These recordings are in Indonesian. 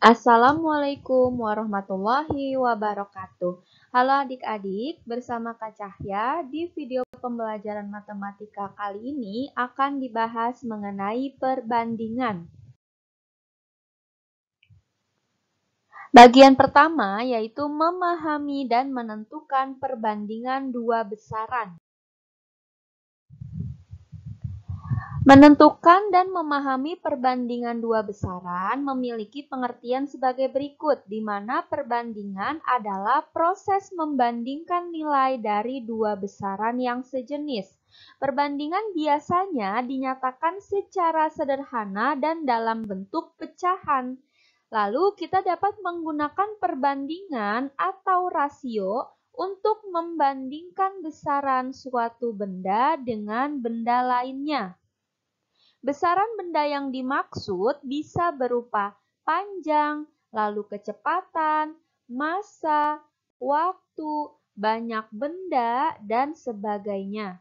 Assalamualaikum warahmatullahi wabarakatuh. Halo adik-adik, bersama Kak Cahya di video pembelajaran matematika kali ini akan dibahas mengenai perbandingan. Bagian pertama yaitu memahami dan menentukan perbandingan dua besaran. Menentukan dan memahami perbandingan dua besaran memiliki pengertian sebagai berikut, di mana perbandingan adalah proses membandingkan nilai dari dua besaran yang sejenis. Perbandingan biasanya dinyatakan secara sederhana dan dalam bentuk pecahan. Lalu kita dapat menggunakan perbandingan atau rasio untuk membandingkan besaran suatu benda dengan benda lainnya. Besaran benda yang dimaksud bisa berupa panjang, lalu kecepatan, massa, waktu, banyak benda, dan sebagainya.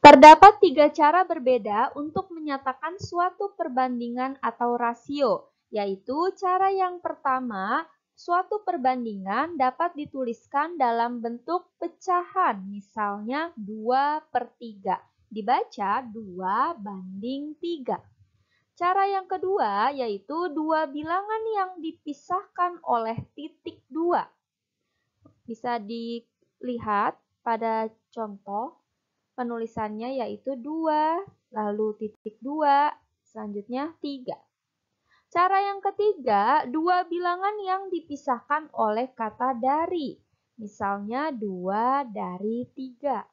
Terdapat 3 cara berbeda untuk menyatakan suatu perbandingan atau rasio, yaitu cara yang pertama, suatu perbandingan dapat dituliskan dalam bentuk pecahan, misalnya 2/3, dibaca 2/3. Cara yang kedua yaitu dua bilangan yang dipisahkan oleh titik 2. Bisa dilihat pada contoh penulisannya yaitu 2, lalu titik 2, selanjutnya 3. Cara yang ketiga, dua bilangan yang dipisahkan oleh kata dari. Misalnya 2/3.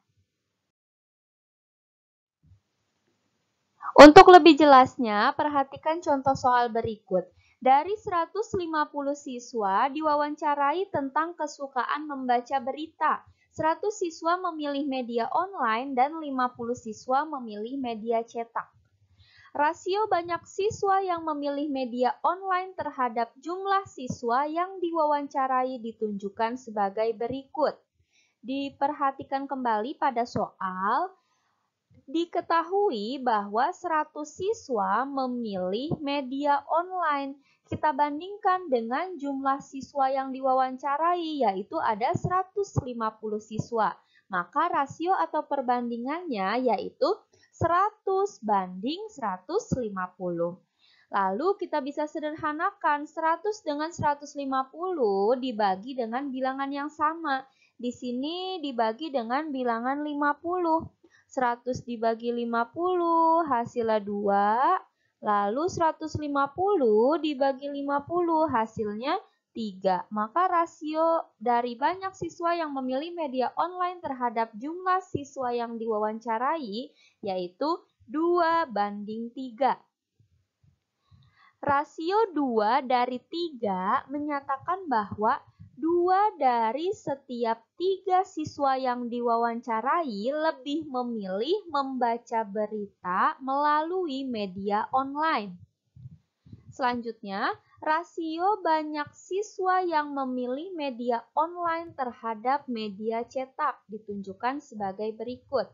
Untuk lebih jelasnya, perhatikan contoh soal berikut. Dari 150 siswa diwawancarai tentang kesukaan membaca berita. 100 siswa memilih media online dan 50 siswa memilih media cetak. Rasio banyak siswa yang memilih media online terhadap jumlah siswa yang diwawancarai ditunjukkan sebagai berikut. Diperhatikan kembali pada soal, diketahui bahwa 100 siswa memilih media online. Kita bandingkan dengan jumlah siswa yang diwawancarai, yaitu ada 150 siswa. Maka rasio atau perbandingannya yaitu 100 banding 150. Lalu kita bisa sederhanakan 100 dengan 150 dibagi dengan bilangan yang sama. Di sini dibagi dengan bilangan 50. 100 dibagi 50 hasilnya 2. Lalu 150 dibagi 50 hasilnya 3. Maka rasio dari banyak siswa yang memilih media online terhadap jumlah siswa yang diwawancarai yaitu 2/3. Rasio 2/3 menyatakan bahwa 2 dari setiap 3 siswa yang diwawancarai lebih memilih membaca berita melalui media online. Selanjutnya, rasio banyak siswa yang memilih media online terhadap media cetak ditunjukkan sebagai berikut.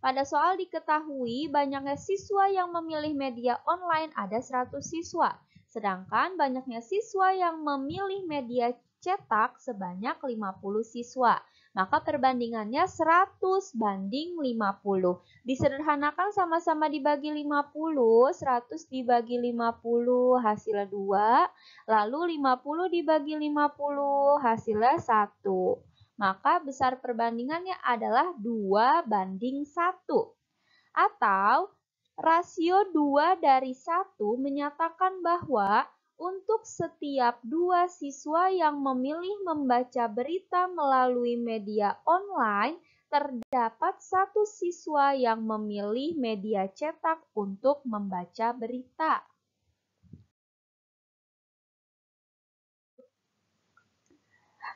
Pada soal diketahui banyaknya siswa yang memilih media online ada 100 siswa, sedangkan banyaknya siswa yang memilih media cetak sebanyak 50 siswa. Maka perbandingannya 100 banding 50. Disederhanakan sama-sama dibagi 50, 100 dibagi 50 hasilnya 2, lalu 50 dibagi 50 hasilnya 1. Maka besar perbandingannya adalah 2/1. Atau rasio 2/1 menyatakan bahwa untuk setiap 2 siswa yang memilih membaca berita melalui media online, terdapat 1 siswa yang memilih media cetak untuk membaca berita.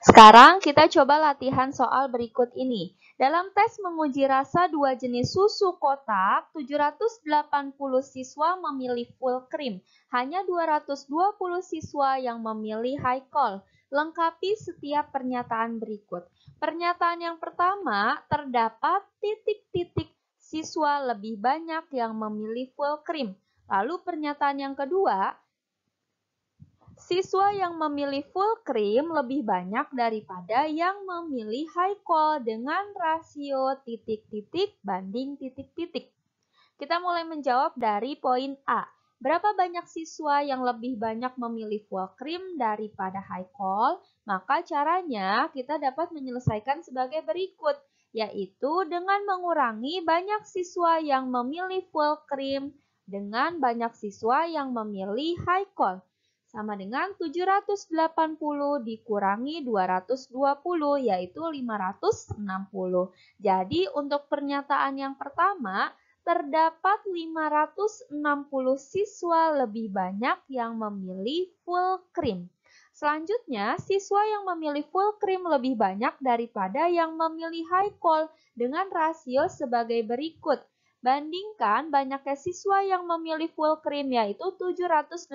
Sekarang kita coba latihan soal berikut ini. Dalam tes menguji rasa 2 jenis susu kotak, 780 siswa memilih full cream. Hanya 220 siswa yang memilih high call. Lengkapi setiap pernyataan berikut. Pernyataan yang pertama, terdapat titik-titik siswa lebih banyak yang memilih full cream. Lalu pernyataan yang kedua, siswa yang memilih full cream lebih banyak daripada yang memilih high qual dengan rasio titik-titik banding titik-titik. Kita mulai menjawab dari poin A. Berapa banyak siswa yang lebih banyak memilih full cream daripada high qual? Maka caranya kita dapat menyelesaikan sebagai berikut, yaitu dengan mengurangi banyak siswa yang memilih full cream dengan banyak siswa yang memilih high qual. Sama dengan 780 dikurangi 220, yaitu 560. Jadi untuk pernyataan yang pertama, terdapat 560 siswa lebih banyak yang memilih full cream. Selanjutnya, siswa yang memilih full cream lebih banyak daripada yang memilih high qual dengan rasio sebagai berikut. Bandingkan banyaknya siswa yang memilih full cream yaitu 780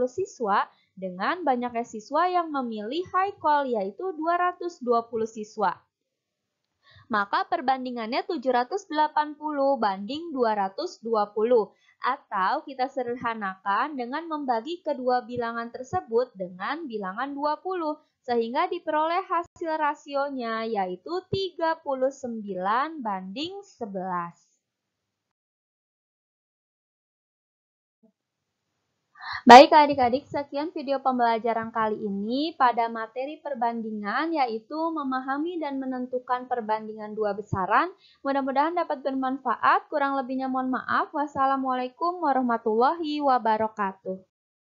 siswa dengan banyaknya siswa yang memilih high qual yaitu 220 siswa. Maka perbandingannya 780 banding 220. Atau kita sederhanakan dengan membagi kedua bilangan tersebut dengan bilangan 20. Sehingga diperoleh hasil rasionya yaitu 39 banding 11. Baik adik-adik, sekian video pembelajaran kali ini pada materi perbandingan yaitu memahami dan menentukan perbandingan dua besaran. Mudah-mudahan dapat bermanfaat, kurang lebihnya mohon maaf. Wassalamualaikum warahmatullahi wabarakatuh.